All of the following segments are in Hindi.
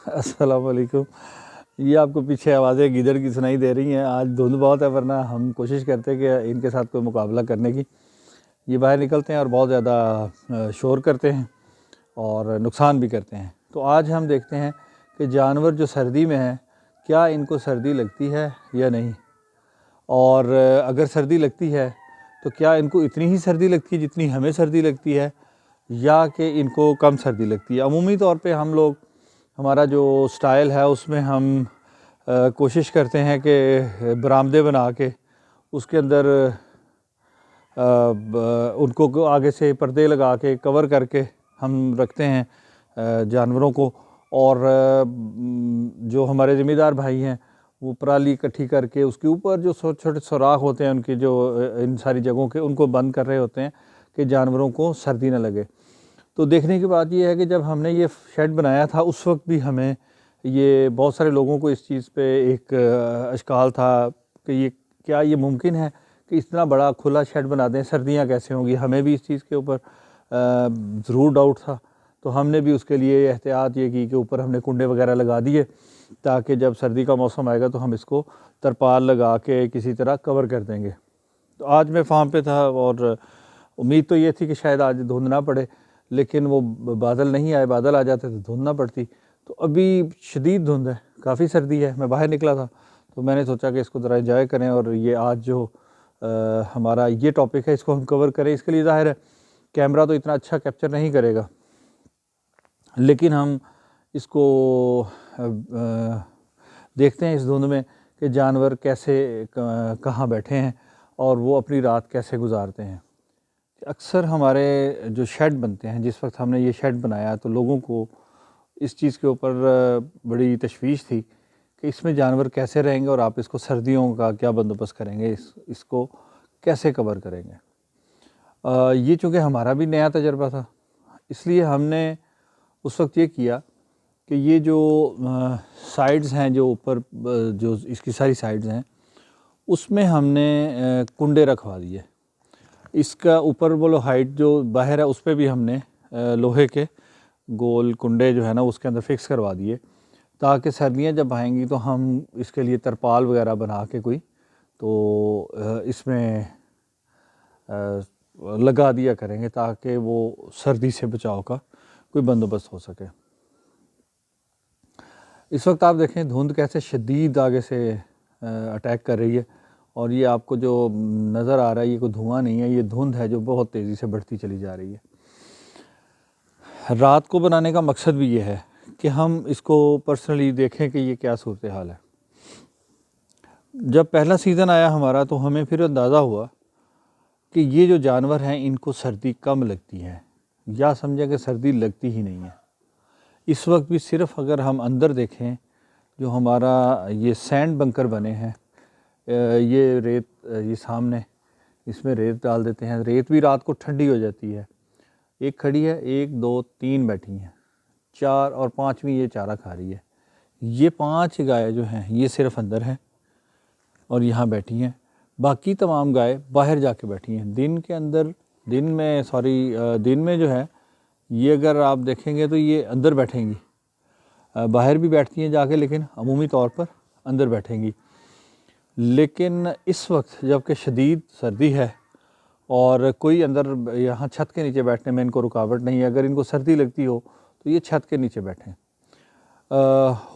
अस्सलाम वालेकुम। ये आपको पीछे आवाज़ें गीदड़ की सुनाई दे रही हैं। आज धुंध बहुत है, वरना हम कोशिश करते हैं कि इनके साथ कोई मुकाबला करने की। ये बाहर निकलते हैं और बहुत ज़्यादा शोर करते हैं और नुकसान भी करते हैं। तो आज हम देखते हैं कि जानवर जो सर्दी में हैं, क्या इनको सर्दी लगती है या नहीं, और अगर सर्दी लगती है तो क्या इनको इतनी ही सर्दी लगती है जितनी हमें सर्दी लगती है, या कि इनको कम सर्दी लगती है। अमूमी तौर पे हम लोग, हमारा जो स्टाइल है उसमें हम कोशिश करते हैं कि बरामदे बना के उसके अंदर उनको आगे से पर्दे लगा के कवर करके हम रखते हैं जानवरों को। और जो हमारे ज़िम्मेदार भाई हैं वो पराली इकट्ठी करके उसके ऊपर जो छोटे छोटे सुराख होते हैं उनके, जो इन सारी जगहों के, उनको बंद कर रहे होते हैं कि जानवरों को सर्दी ना लगे। तो देखने की बात यह है कि जब हमने ये शेड बनाया था उस वक्त भी हमें ये, बहुत सारे लोगों को इस चीज़ पे एक अश्काल था कि ये क्या ये मुमकिन है कि इतना बड़ा खुला शेड बना दें, सर्दियाँ कैसे होंगी। हमें भी इस चीज़ के ऊपर ज़रूर डाउट था। तो हमने भी उसके लिए एहतियात ये की कि ऊपर हमने कुंडे वगैरह लगा दिए ताकि जब सर्दी का मौसम आएगा तो हम इसको तरपाल लगा के किसी तरह कवर कर देंगे। तो आज मैं फार्म पे था और उम्मीद तो ये थी कि शायद आज धुंध ना पड़े, लेकिन वो बादल नहीं आए। बादल आ जाते तो धुंध ना पड़ती। तो अभी शदीद धुंध है, काफ़ी सर्दी है। मैं बाहर निकला था तो मैंने सोचा कि इसको ज़रा एंजॉय करें और ये आज जो हमारा ये टॉपिक है इसको हम कवर करें। इसके लिए ज़ाहिर है कैमरा तो इतना अच्छा कैप्चर नहीं करेगा, लेकिन हम इसको देखते हैं इस धुंध में कि जानवर कैसे कहाँ बैठे हैं और वो अपनी रात कैसे गुजारते हैं। अक्सर हमारे जो शेड बनते हैं, जिस वक्त हमने ये शेड बनाया तो लोगों को इस चीज़ के ऊपर बड़ी तशवीश थी कि इसमें जानवर कैसे रहेंगे और आप इसको सर्दियों का क्या बंदोबस्त करेंगे, इसको कैसे कवर करेंगे। ये चूँकि हमारा भी नया तजर्बा था, इसलिए हमने उस वक्त ये किया कि ये जो साइड्स हैं, जो ऊपर जो इसकी सारी साइड्स हैं, उसमें हमने कुंडे रखवा दिए। इसका ऊपर बोलो हाइट जो बाहर है उस पर भी हमने लोहे के गोल कुंडे जो है ना उसके अंदर फिक्स करवा दिए, ताकि सर्दियाँ जब आएंगी तो हम इसके लिए तरपाल वगैरह बना के कोई तो इसमें लगा दिया करेंगे ताकि वो सर्दी से बचाव का कोई बंदोबस्त हो सके। इस वक्त आप देखें धुंध कैसे शदीद आगे से अटैक कर रही है, और ये आपको जो नज़र आ रहा है ये कोई धुआं नहीं है, ये धुंध है जो बहुत तेज़ी से बढ़ती चली जा रही है। रात को बनाने का मकसद भी ये है कि हम इसको पर्सनली देखें कि ये क्या सूरत हाल है। जब पहला सीज़न आया हमारा तो हमें फिर अंदाज़ा हुआ कि ये जो जानवर हैं इनको सर्दी कम लगती है, या समझें कि सर्दी लगती ही नहीं है। इस वक्त भी सिर्फ अगर हम अंदर देखें, जो हमारा ये सैंड बंकर बने हैं, ये रेत, ये सामने इसमें रेत डाल देते हैं। रेत भी रात को ठंडी हो जाती है। एक खड़ी है, एक दो तीन बैठी हैं, चार, और पांचवी ये चारा खा रही है। ये 5 गाय जो हैं ये सिर्फ अंदर हैं और यहाँ बैठी हैं। बाकी तमाम गाय बाहर जाके बैठी हैं। दिन के अंदर, दिन में जो है ये अगर आप देखेंगे तो ये अंदर बैठेंगी, बाहर भी बैठती हैं जाके, लेकिन अमूमी तौर पर अंदर बैठेंगी। लेकिन इस वक्त जबकि शदीद सर्दी है और कोई अंदर यहाँ छत के नीचे बैठने में इनको रुकावट नहीं है। अगर इनको सर्दी लगती हो तो ये छत के नीचे बैठें।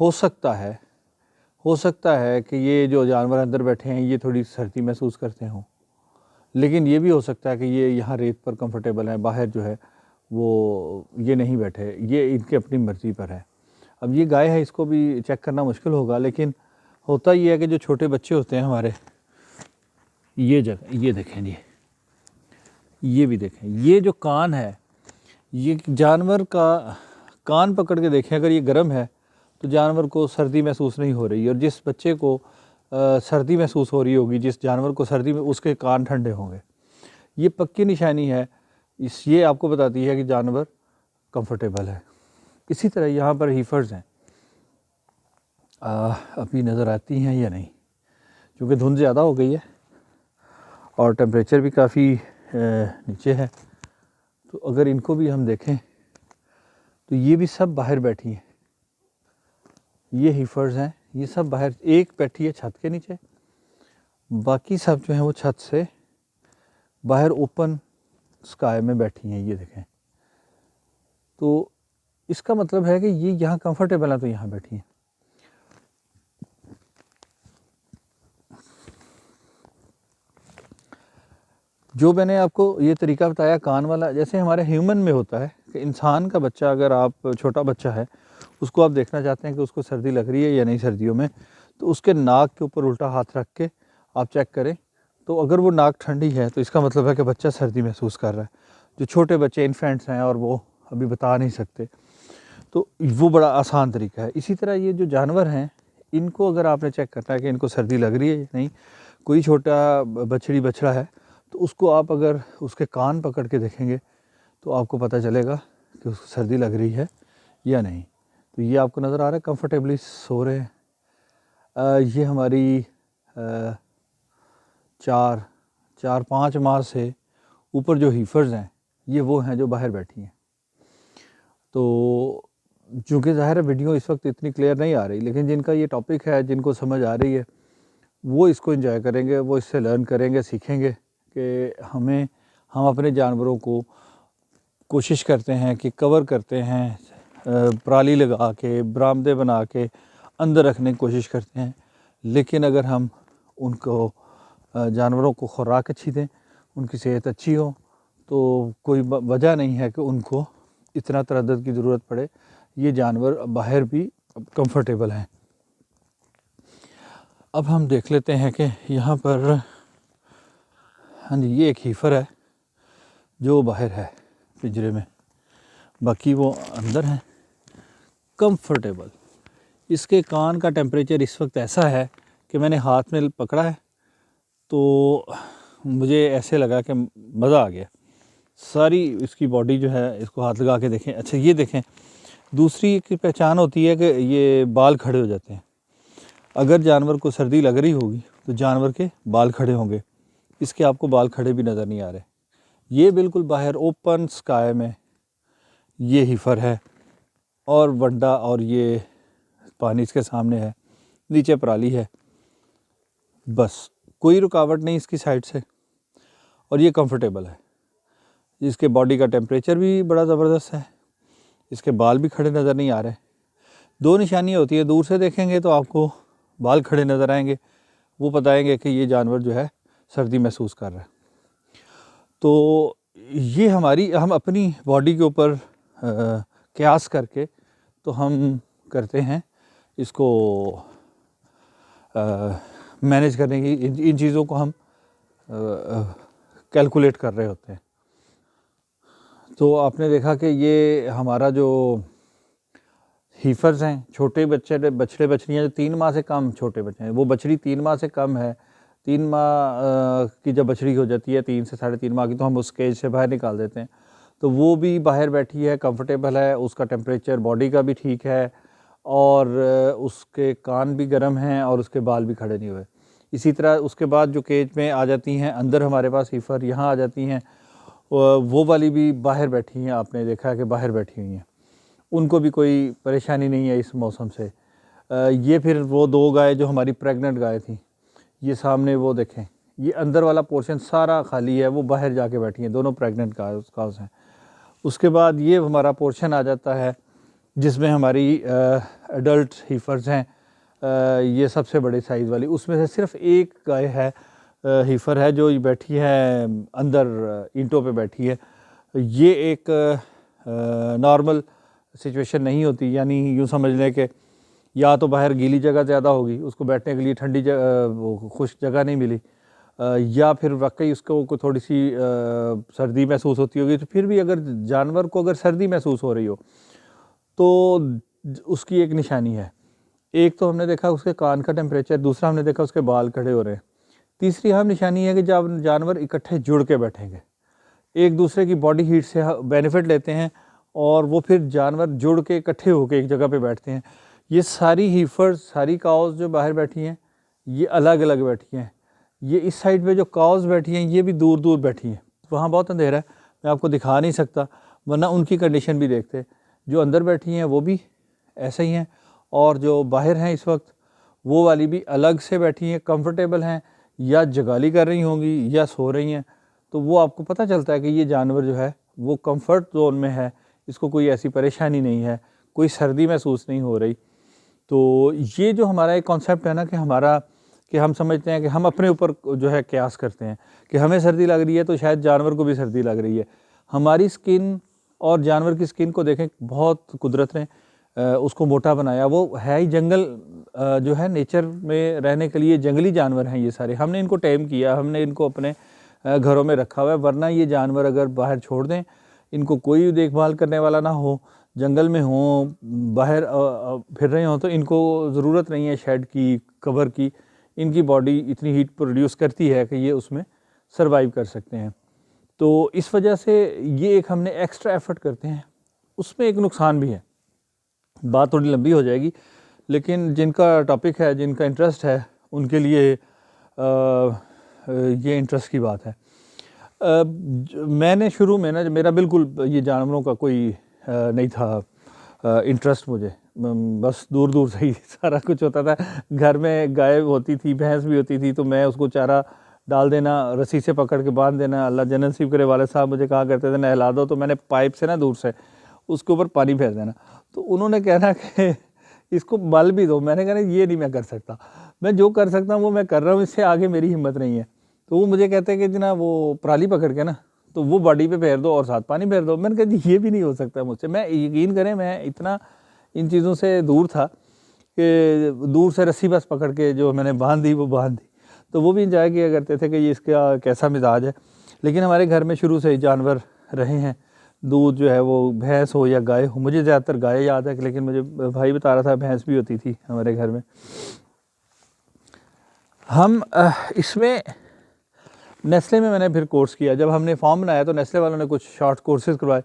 हो सकता है कि ये जो जानवर अंदर बैठे हैं ये थोड़ी सर्दी महसूस करते हों, लेकिन ये भी हो सकता है कि ये यहाँ रेत पर कंफर्टेबल हैं। बाहर जो है वो ये नहीं बैठे, ये इनकी अपनी मर्ज़ी पर है। अब ये गाय है, इसको भी चेक करना मुश्किल होगा, लेकिन होता ये है कि जो छोटे बच्चे होते हैं हमारे, ये जगह ये देखें जी, ये भी देखें, ये जो कान है, ये जानवर का कान पकड़ के देखें। अगर ये गर्म है तो जानवर को सर्दी महसूस नहीं हो रही, और जिस बच्चे को सर्दी महसूस हो रही होगी, जिस जानवर को सर्दी में, उसके कान ठंडे होंगे। ये पक्की निशानी है, ये आपको बताती है कि जानवर कंफर्टेबल है। इसी तरह यहाँ पर हीफर्स हैं, अभी नज़र आती हैं या नहीं, क्योंकि धुंध ज़्यादा हो गई है और टेम्परेचर भी काफ़ी नीचे है। तो अगर इनको भी हम देखें तो ये भी सब बाहर बैठी हैं। ये हीफर्स हैं, ये सब बाहर, एक बैठी है छत के नीचे, बाकी सब जो हैं वो छत से बाहर ओपन स्काई में बैठी हैं। ये देखें, तो इसका मतलब है कि ये यहाँ कंफर्टेबल है तो यहाँ बैठी हैं। जो मैंने आपको ये तरीका बताया कान वाला, जैसे हमारे ह्यूमन में होता है कि इंसान का बच्चा, अगर आप छोटा बच्चा है उसको आप देखना चाहते हैं कि उसको सर्दी लग रही है या नहीं सर्दियों में, तो उसके नाक के ऊपर उल्टा हाथ रख के आप चेक करें, तो अगर वो नाक ठंडी है तो इसका मतलब है कि बच्चा सर्दी महसूस कर रहा है। जो छोटे बच्चे इन्फेंट्स हैं और वो अभी बता नहीं सकते, तो वो बड़ा आसान तरीका है। इसी तरह ये जो जानवर हैं, इनको अगर आपने चेक करना है कि इनको सर्दी लग रही है या नहीं, कोई छोटा बछड़ी बछड़ा है तो उसको आप अगर उसके कान पकड़ के देखेंगे तो आपको पता चलेगा कि उसको सर्दी लग रही है या नहीं। तो ये आपको नज़र आ रहा है कंफर्टेबली सो रहे हैं। ये हमारी 4-5 माह से ऊपर जो हीफर्स हैं, ये वो हैं जो बाहर बैठी हैं। तो चूँकि ज़ाहिर है वीडियो इस वक्त इतनी क्लियर नहीं आ रही, लेकिन जिनका ये टॉपिक है, जिनको समझ आ रही है, वो इसको एंजॉय करेंगे, वो इससे लर्न करेंगे, सीखेंगे कि हम अपने जानवरों को कोशिश करते हैं कि कवर करते हैं, पराली लगा के, बरामदे बना के अंदर रखने की कोशिश करते हैं, लेकिन अगर हम उनको जानवरों को खुराक अच्छी दें, उनकी सेहत अच्छी हो, तो कोई वजह नहीं है कि उनको इतना तरद्दुद की ज़रूरत पड़े। ये जानवर बाहर भी कंफर्टेबल हैं। अब हम देख लेते हैं कि यहाँ पर, हाँ जी, ये एक हीफर है जो बाहर है पिंजरे में, बाकी वो अंदर हैं कंफर्टेबल। इसके कान का टेम्परेचर इस वक्त ऐसा है कि मैंने हाथ में पकड़ा है तो मुझे ऐसे लगा कि मज़ा आ गया। सारी इसकी बॉडी जो है, इसको हाथ लगा के देखें। अच्छा ये देखें, दूसरी की पहचान होती है कि ये बाल खड़े हो जाते हैं। अगर जानवर को सर्दी लग रही होगी तो जानवर के बाल खड़े होंगे, इसके आपको बाल खड़े भी नज़र नहीं आ रहे। ये बिल्कुल बाहर ओपन स्काई में ये हीफर है और वंडा, और ये पानी इसके सामने है, नीचे पराली है, बस कोई रुकावट नहीं इसकी साइड से, और ये कंफर्टेबल है। इसके बॉडी का टेम्परेचर भी बड़ा ज़बरदस्त है, इसके बाल भी खड़े नज़र नहीं आ रहे। दो निशानियाँ होती है, दूर से देखेंगे तो आपको बाल खड़े नज़र आएंगे, वो बताएंगे कि ये जानवर जो है सर्दी महसूस कर रहा है। तो ये हम अपनी बॉडी के ऊपर कयास करके तो हम करते हैं इसको मैनेज करने की, इन चीज़ों को हम कैलकुलेट कर रहे होते हैं। तो आपने देखा कि ये हमारा जो हीफर्स हैं, छोटे बछड़े बछड़ियाँ जो 3 माह से कम छोटे बच्चे हैं, वो बछड़ी 3 माह से कम है, 3 माह की जब बछड़ी हो जाती है, 3 से 3.5 माह की, तो हम उस केज से बाहर निकाल देते हैं। तो वो भी बाहर बैठी है, कंफर्टेबल है, उसका टेम्परेचर बॉडी का भी ठीक है, और उसके कान भी गर्म हैं और उसके बाल भी खड़े नहीं हुए। इसी तरह उसके बाद जो केज में आ जाती हैं अंदर, हमारे पास हीफर यहाँ आ जाती हैं, वो वाली भी बाहर बैठी हैं, आपने देखा कि बाहर बैठी हुई हैं, उनको भी कोई परेशानी नहीं है इस मौसम से। ये फिर वो 2 गाय जो हमारी प्रेग्नेंट गाय थी, ये सामने वो देखें, ये अंदर वाला पोर्शन सारा खाली है, वो बाहर जाके बैठी हैं, दोनों प्रेग्नेंट काउस हैं। उसके बाद ये हमारा पोर्शन आ जाता है जिसमें हमारी एडल्ट हीफर्स हैं, ये सबसे बड़े साइज़ वाली, उसमें से सिर्फ एक गाय है, हीफर है जो बैठी है अंदर ईंटों पे बैठी है। ये एक नॉर्मल सिचुएशन नहीं होती, यानी यूँ समझ लें कि या तो बाहर गीली जगह ज़्यादा होगी, उसको बैठने के लिए ठंडी खुश्क जगह नहीं मिली, या फिर वाकई उसको थोड़ी सी सर्दी महसूस होती होगी। तो फिर भी अगर जानवर को अगर सर्दी महसूस हो रही हो तो उसकी एक निशानी है। एक तो हमने देखा उसके कान का टेम्परेचर, दूसरा हमने देखा उसके बाल खड़े हो रहे हैं, तीसरी हम निशानी है कि जब जानवर इकट्ठे जुड़ के बैठेंगे, एक दूसरे की बॉडी हीट से बेनिफिट लेते हैं, और वो फिर जानवर जुड़ के इकट्ठे होकर एक जगह पे बैठते हैं। ये सारी हीफर्स, सारी काउस जो बाहर बैठी हैं, ये अलग अलग बैठी हैं। ये इस साइड पे जो काउस बैठी हैं ये भी दूर दूर बैठी हैं, वहाँ बहुत अंधेरा है, मैं आपको दिखा नहीं सकता, वरना उनकी कंडीशन भी देखते। जो अंदर बैठी हैं वो भी ऐसे ही हैं, और जो बाहर हैं इस वक्त वो वाली भी अलग से बैठी हैं, कंफर्टेबल हैं, या जगाली कर रही होंगी या सो रही हैं। तो वो आपको पता चलता है कि ये जानवर जो है वो कंफर्ट जोन में है, इसको कोई ऐसी परेशानी नहीं है, कोई सर्दी महसूस नहीं हो रही। तो ये जो हमारा एक कॉन्सेप्ट है ना कि हम समझते हैं कि हम अपने ऊपर जो है कयास करते हैं कि हमें सर्दी लग रही है तो शायद जानवर को भी सर्दी लग रही है। हमारी स्किन और जानवर की स्किन को देखें, बहुत कुदरत ने उसको मोटा बनाया। वो है ही जंगल, जो है नेचर में रहने के लिए जंगली जानवर हैं ये सारे। हमने इनको टेम किया, हमने इनको अपने घरों में रखा हुआ है, वरना ये जानवर अगर बाहर छोड़ दें, इनको कोई देखभाल करने वाला ना हो, जंगल में हों, बाहर फिर रहे हों, तो इनको ज़रूरत नहीं है शेड की, कवर की। इनकी बॉडी इतनी हीट प्रोड्यूस करती है कि ये उसमें सर्वाइव कर सकते हैं। तो इस वजह से ये एक हमने एक्स्ट्रा एफर्ट करते हैं। उसमें एक नुकसान भी है, बात थोड़ी लंबी हो जाएगी, लेकिन जिनका टॉपिक है, जिनका इंटरेस्ट है, उनके लिए ये इंटरेस्ट की बात है। मैंने शुरू में ना, मेरा बिल्कुल ये जानवरों का कोई नहीं था इंटरेस्ट मुझे, बस दूर दूर से ही सारा कुछ होता था। घर में गाय होती थी, भैंस भी होती थी, तो मैं उसको चारा डाल देना, रस्सी से पकड़ के बांध देना। अल्लाह जन्नत नसीब करे, वाले साहब मुझे कहा करते थे नहला दो, तो मैंने पाइप से ना दूर से उसके ऊपर पानी फेर देना। तो उन्होंने कहना कि इसको बल भी दो। मैंने कहना ये नहीं मैं कर सकता, मैं जो कर सकता हूँ वो मैं कर रहा हूँ, इससे आगे मेरी हिम्मत नहीं है। तो वो मुझे कहते हैं कि जना वो पराली पकड़ के ना, तो वो बॉडी पे फेर दो और साथ पानी फेर दो। मैंने कहा जी ये भी नहीं हो सकता मुझसे। मैं यकीन करें, मैं इतना इन चीज़ों से दूर था कि दूर से रस्सी बस पकड़ के जो मैंने बांध दी वो बांध दी। तो वो भी इंजॉय किया करते थे कि ये इसका कैसा मिजाज है। लेकिन हमारे घर में शुरू से ही जानवर रहे हैं। दूध जो है वो भैंस हो या गाय हो, मुझे ज़्यादातर गाय याद है, लेकिन मुझे भाई बता रहा था भैंस भी होती थी हमारे घर में। हम इसमें नेस्ले में मैंने फिर कोर्स किया। जब हमने फॉर्म बनाया तो नेस्ले वालों ने कुछ शॉर्ट कोर्सेज करवाए,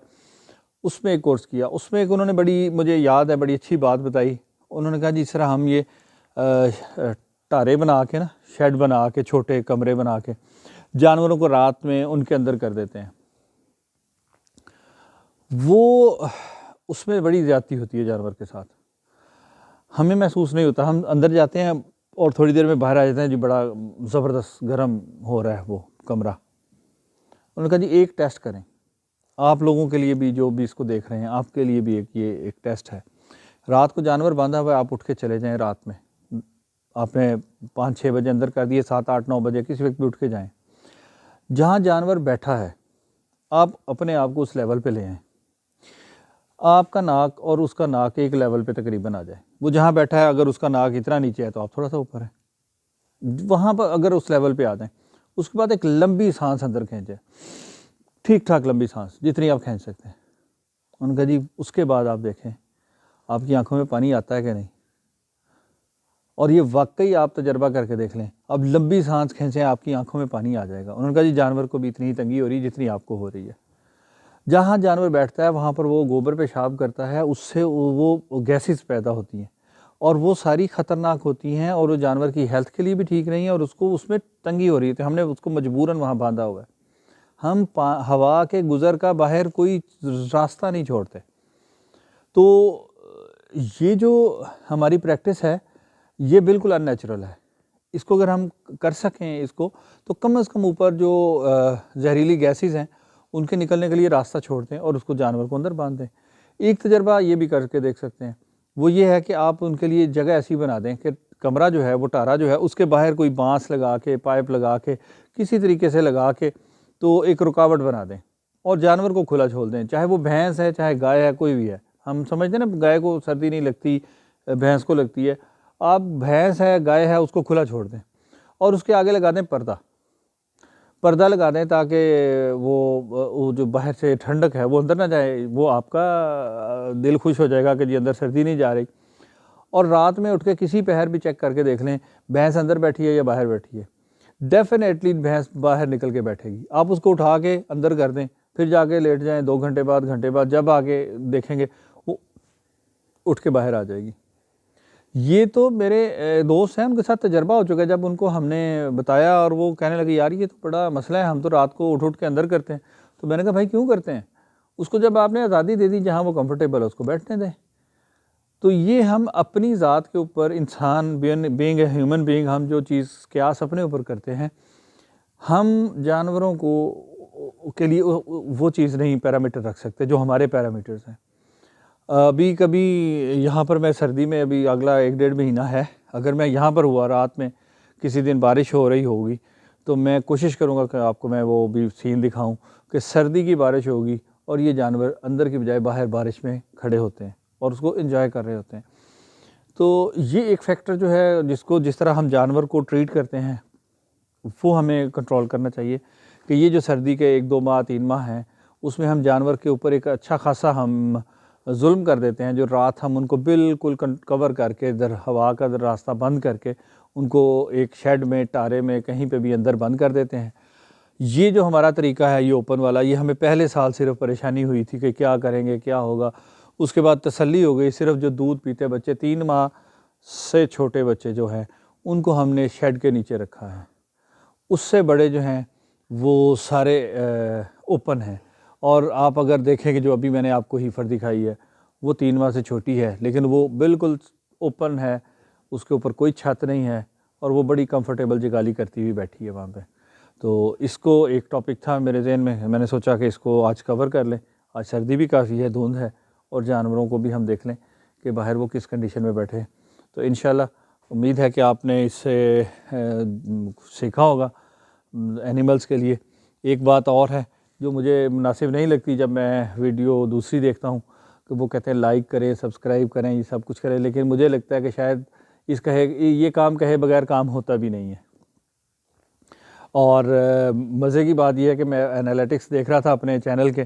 उसमें एक कोर्स किया। उसमें एक उन्होंने बड़ी, मुझे याद है, बड़ी अच्छी बात बताई। उन्होंने कहा जिस तरह हम ये टारे बना के ना, शेड बना के, छोटे कमरे बना के जानवरों को रात में उनके अंदर कर देते हैं, वो उसमें बड़ी ज़्यादती होती है जानवर के साथ। हमें महसूस नहीं होता, हम अंदर जाते हैं और थोड़ी देर में बाहर आ जाते हैं, जी बड़ा ज़बरदस्त गर्म हो रहा है वो कमरा। उन्होंने कहा जी एक टेस्ट करें, आप लोगों के लिए भी, जो भी इसको देख रहे हैं, आपके लिए भी ये एक टेस्ट है। रात को जानवर बांधा हुआ है, आप उठ के चले जाएं। रात में आपने 5-6 बजे अंदर कर दिए, 7-8-9 बजे किसी वक्त भी उठ के जाएं। जहाँ जानवर बैठा है आप अपने आप को उस लेवल पे ले आएँ, आपका नाक और उसका नाक एक लेवल पे तकरीबन आ जाए। वो जहाँ बैठा है अगर उसका नाक इतना नीचे है तो आप थोड़ा सा ऊपर है, वहाँ पर अगर उस लेवल पे आ जाएँ। उसके बाद एक लंबी सांस अंदर खींचे, ठीक ठाक लंबी सांस, जितनी आप खींच सकते हैं। उनका जी उसके बाद आप देखें आपकी आंखों में पानी आता है कि नहीं। और ये वाकई आप तजर्बा करके देख लें, अब लंबी सांस खींचें, आपकी आंखों में पानी आ जाएगा। उन्होंने कहा जी जानवर को भी इतनी ही तंगी हो रही है जितनी आपको हो रही है। जहाँ जानवर बैठता है वहाँ पर वो गोबर पेशाब करता है, उससे वो गैसेस पैदा होती हैं और वो सारी ख़तरनाक होती हैं और वो जानवर की हेल्थ के लिए भी ठीक नहीं है और उसको उसमें तंगी हो रही है। तो हमने उसको मजबूरन वहाँ बांधा हुआ है। हम हवा के गुज़र का बाहर कोई रास्ता नहीं छोड़ते। तो ये जो हमारी प्रैक्टिस है ये बिल्कुल अननेचुरल है। इसको अगर हम कर सकें इसको, तो कम से कम ऊपर जो जहरीली गैसेस हैं उनके निकलने के लिए रास्ता छोड़ दें और उसको जानवर को अंदर बांध दें। एक तजर्बा ये भी करके देख सकते हैं, वो ये है कि आप उनके लिए जगह ऐसी बना दें कि कमरा जो है, वो टारा जो है, उसके बाहर कोई बांस लगा के, पाइप लगा के, किसी तरीके से लगा के तो एक रुकावट बना दें और जानवर को खुला छोड़ दें। चाहे वो भैंस है, चाहे गाय है, कोई भी है। हम समझते हैं ना गाय को सर्दी नहीं लगती, भैंस को लगती है। आप भैंस है, गाय है, उसको खुला छोड़ दें और उसके आगे लगा दें पर्दा लगा दें ताकि वो जो बाहर से ठंडक है वो अंदर ना जाए। वो आपका दिल खुश हो जाएगा कि जी अंदर सर्दी नहीं जा रही। और रात में उठ के किसी पहर भी चेक करके देख लें भैंस अंदर बैठी है या बाहर बैठी है। डेफिनेटली भैंस बाहर निकल के बैठेगी। आप उसको उठा के अंदर कर दें, फिर जाके लेट जाएं, 2 घंटे बाद जब आके देखेंगे वो उठ के बाहर आ जाएगी। ये तो मेरे दोस्त हैं, उनके साथ तजर्बा हो चुका है। जब उनको हमने बताया और वो कहने लगे यार ये तो बड़ा मसला है, हम तो रात को उठ के अंदर करते हैं। तो मैंने कहा भाई क्यों करते हैं? उसको जब आपने आज़ादी दे दी, जहाँ वो कंफर्टेबल है उसको बैठने दें। तो ये हम अपनी ज़ात के ऊपर, इंसान बीइंग ए ह्यूमन बीइंग, हम जो चीज़ क़यास अपने ऊपर करते हैं, हम जानवरों को के लिए वो चीज़ नहीं पैरामीटर रख सकते जो हमारे पैरामीटर्स हैं। अभी कभी यहाँ पर मैं सर्दी में, अभी अगला 1-1.5 महीना है, अगर मैं यहाँ पर हुआ रात में किसी दिन बारिश हो रही होगी तो मैं कोशिश करूँगा कि आपको मैं वो भी सीन दिखाऊँ कि सर्दी की बारिश होगी और ये जानवर अंदर की बजाय बाहर बारिश में खड़े होते हैं और उसको एंजॉय कर रहे होते हैं। तो ये एक फैक्टर जो है जिसको, जिस तरह हम जानवर को ट्रीट करते हैं वो हमें कंट्रोल करना चाहिए कि ये जो सर्दी के 1-2 माह 3 माह हैं उसमें हम जानवर के ऊपर एक अच्छा खासा हम जुल्म कर देते हैं। जो रात हम उनको बिल्कुल कवर करके, इधर हवा का रास्ता बंद करके उनको एक शेड में, टारे में, कहीं पे भी अंदर बंद कर देते हैं। ये जो हमारा तरीका है, ये ओपन वाला, ये हमें पहले साल सिर्फ परेशानी हुई थी कि क्या करेंगे, क्या होगा। उसके बाद तसल्ली हो गई, सिर्फ जो दूध पीते बच्चे, 3 माह से छोटे बच्चे जो हैं उनको हमने शेड के नीचे रखा है। उससे बड़े जो हैं वो सारे ओपन हैं। और आप अगर देखें कि जो अभी मैंने आपको हीफर दिखाई है वो 3 माह से छोटी है, लेकिन वो बिल्कुल ओपन है, उसके ऊपर कोई छत नहीं है और वो बड़ी कंफर्टेबल जगाली करती हुई बैठी है वहाँ पे। तो इसको एक टॉपिक था मेरे ज़हन में, मैंने सोचा कि इसको आज कवर कर लें। आज सर्दी भी काफ़ी है, धुंध है, और जानवरों को भी हम देख लें कि बाहर वो किस कंडीशन में बैठे हैं। तो इंशाल्लाह उम्मीद है कि आपने इससे सीखा होगा एनिमल्स के लिए। एक बात और है जो मुझे मुनासिब नहीं लगती जब मैं वीडियो दूसरी देखता हूँ कि वो कहते हैं लाइक करें, सब्सक्राइब करें, ये सब कुछ करें, लेकिन मुझे लगता है कि शायद ये काम कहे बगैर काम होता भी नहीं है। और मज़े की बात यह है कि मैं एनालिटिक्स देख रहा था अपने चैनल के,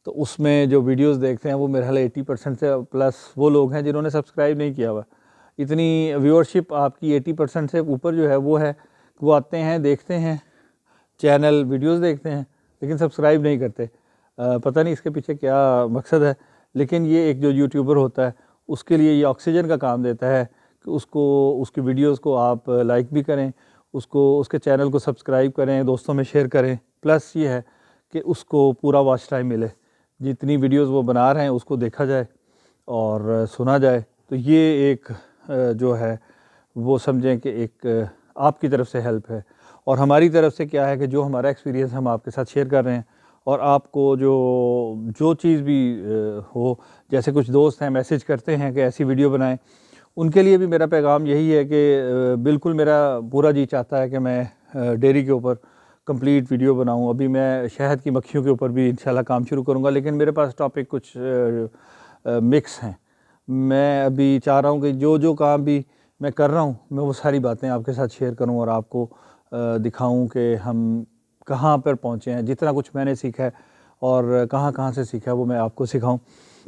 तो उसमें जो वीडियोस देखते हैं वो मेरे ख्याल 80% से प्लस वो लोग हैं जिन्होंने सब्सक्राइब नहीं किया हुआ। इतनी व्यूअरशिप आपकी 80% से ऊपर जो है वो है, वो आते हैं, देखते हैं चैनल, वीडियोस देखते हैं, लेकिन सब्सक्राइब नहीं करते। पता नहीं इसके पीछे क्या मकसद है, लेकिन ये एक जो यूट्यूबर होता है उसके लिए ये ऑक्सीजन का काम देता है कि उसकी वीडियोस को आप लाइक भी करें, उसके चैनल को सब्सक्राइब करें, दोस्तों में शेयर करें। प्लस ये है कि उसको पूरा वॉच टाइम मिले, जितनी वीडियोस वो बना रहे हैं उसको देखा जाए और सुना जाए। तो ये एक जो है वो समझें कि एक आपकी तरफ से हेल्प है, और हमारी तरफ से क्या है कि जो हमारा एक्सपीरियंस हम आपके साथ शेयर कर रहे हैं, और आपको जो चीज़ भी हो, जैसे कुछ दोस्त हैं मैसेज करते हैं कि ऐसी वीडियो बनाएं, उनके लिए भी मेरा पैगाम यही है कि बिल्कुल मेरा पूरा जी चाहता है कि मैं डेयरी के ऊपर कंप्लीट वीडियो बनाऊं। अभी मैं शहद की मक्खियों के ऊपर भी इंशाल्लाह काम शुरू करूंगा, लेकिन मेरे पास टॉपिक कुछ मिक्स हैं। मैं अभी चाह रहा हूं कि जो काम भी मैं कर रहा हूं, मैं वो सारी बातें आपके साथ शेयर करूं और आपको दिखाऊं कि हम कहाँ पर पहुँचे हैं। जितना कुछ मैंने सीखा है और कहाँ से सीखा है वो मैं आपको सिखाऊं।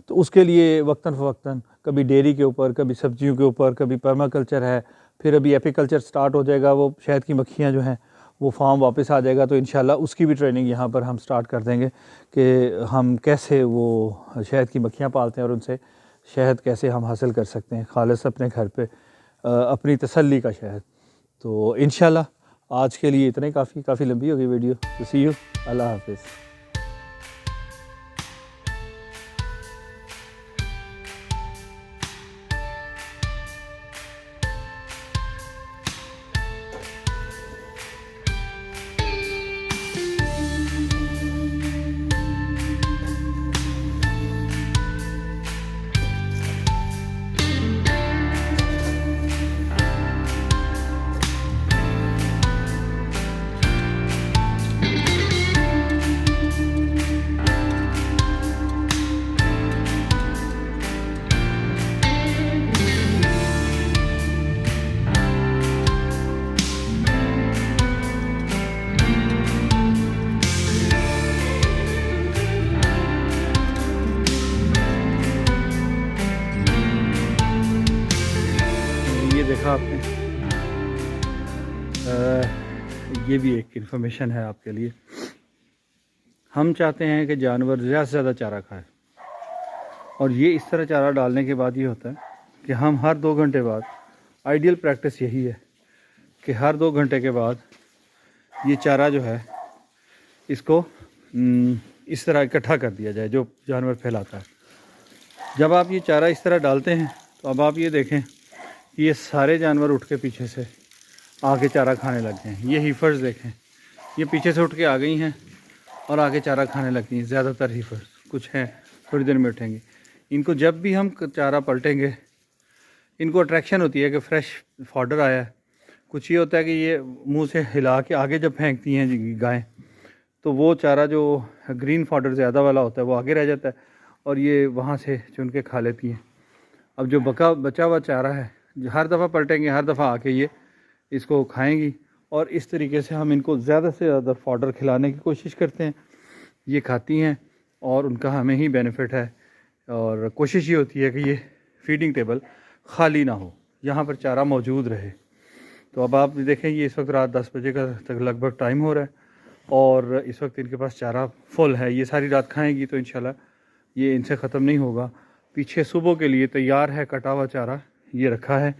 तो उसके लिए वक्तन फ़वक्तन कभी डेयरी के ऊपर, कभी सब्जियों के ऊपर, कभी पर्माकल्चर है, फिर अभी एपीकल्चर स्टार्ट हो जाएगा, वो शहद की मक्खियाँ जो हैं वो फार्म वापस आ जाएगा। तो इंशाल्लाह उसकी भी ट्रेनिंग यहाँ पर हम स्टार्ट कर देंगे कि हम कैसे वो शहद की मक्खियाँ पालते हैं और उनसे शहद कैसे हम हासिल कर सकते हैं खालिस अपने घर पे, अपनी तसल्ली का शहद। तो इंशाल्लाह आज के लिए इतना ही काफ़ी लंबी हो गई वीडियो। तो सी यू, अल्लाह हाफिज़। देखा आपने, ये भी एक इन्फॉर्मेशन है आपके लिए। हम चाहते हैं कि जानवर ज़्यादा से ज़्यादा चारा खाए, और ये इस तरह चारा डालने के बाद ये होता है कि हम हर 2 घंटे बाद, आइडियल प्रैक्टिस यही है कि हर 2 घंटे के बाद ये चारा जो है इसको इस तरह इकट्ठा कर दिया जाए जो जानवर फैलाता है। जब आप ये चारा इस तरह डालते हैं तो अब आप ये देखें कि ये सारे जानवर उठ के पीछे से आके चारा खाने लग गए हैं। ये हीफर्स देखें, ये पीछे से उठ के आ गई हैं और आगे चारा खाने लग गई हैं। ज़्यादातर हीफर्स, कुछ हैं थोड़ी देर में उठेंगे। इनको जब भी हम चारा पलटेंगे, इनको अट्रैक्शन होती है कि फ़्रेश फॉडर आया है। कुछ ये होता है कि ये मुंह से हिला के आगे जब फेंकती हैं गायें, तो वो चारा जो ग्रीन फॉडर ज़्यादा वाला होता है वो आगे रह जाता है और ये वहाँ से चुन के खा लेती हैं। अब जो बचा हुआ चारा है, जो हर दफ़ा पलटेंगे, हर दफ़ा आके ये इसको खाएंगी और इस तरीके से हम इनको ज़्यादा से ज़्यादा फॉडर खिलाने की कोशिश करते हैं। ये खाती हैं और उनका हमें ही बेनिफिट है। और कोशिश ये होती है कि ये फीडिंग टेबल ख़ाली ना हो, यहाँ पर चारा मौजूद रहे। तो अब आप देखें, ये इस वक्त रात 10 बजे का तक लगभग टाइम हो रहा है और इस वक्त इनके पास चारा फुल है। ये सारी रात खाएंगी तो इंशाल्लाह ये इनसे ख़त्म नहीं होगा। पीछे सुबह के लिए तैयार है कटा हुआ चारा, ये रखा है,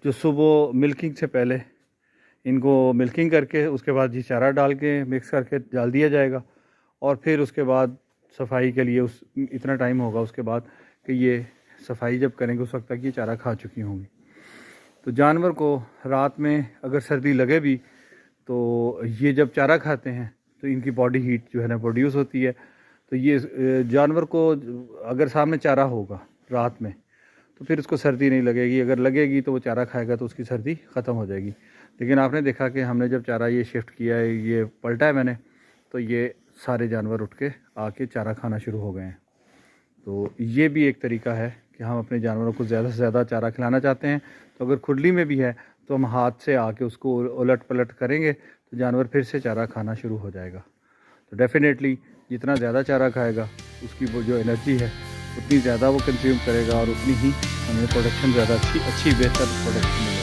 जो सुबह मिल्किंग से पहले इनको मिल्किंग करके उसके बाद ये चारा डाल के मिक्स करके डाल दिया जाएगा और फिर उसके बाद सफाई के लिए इतना टाइम होगा उसके बाद कि ये सफाई जब करेंगे उस वक्त तक ये चारा खा चुकी होंगी। तो जानवर को रात में अगर सर्दी लगे भी तो ये जब चारा खाते हैं तो इनकी बॉडी हीट जो है ना प्रोड्यूस होती है। तो ये जानवर को अगर सामने चारा होगा रात में तो फिर उसको सर्दी नहीं लगेगी। अगर लगेगी तो वो चारा खाएगा तो उसकी सर्दी ख़त्म हो जाएगी। लेकिन आपने देखा कि हमने जब चारा ये शिफ्ट किया है, ये पलटा है मैंने, तो ये सारे जानवर उठ के आके चारा खाना शुरू हो गए हैं। तो ये भी एक तरीका है कि हम अपने जानवरों को ज़्यादा से ज़्यादा चारा खिलाना चाहते हैं। तो अगर खुरली में भी है तो हम हाथ से आके उसको उलट पलट करेंगे तो जानवर फिर से चारा खाना शुरू हो जाएगा। तो डेफ़िनेटली जितना ज़्यादा चारा खाएगा उसकी वो जो एनर्जी है उतनी ज़्यादा वो कंज्यूम करेगा और उतनी ही हमें प्रोडक्शन ज़्यादा अच्छी बेहतर प्रोडक्शन मिलेगी।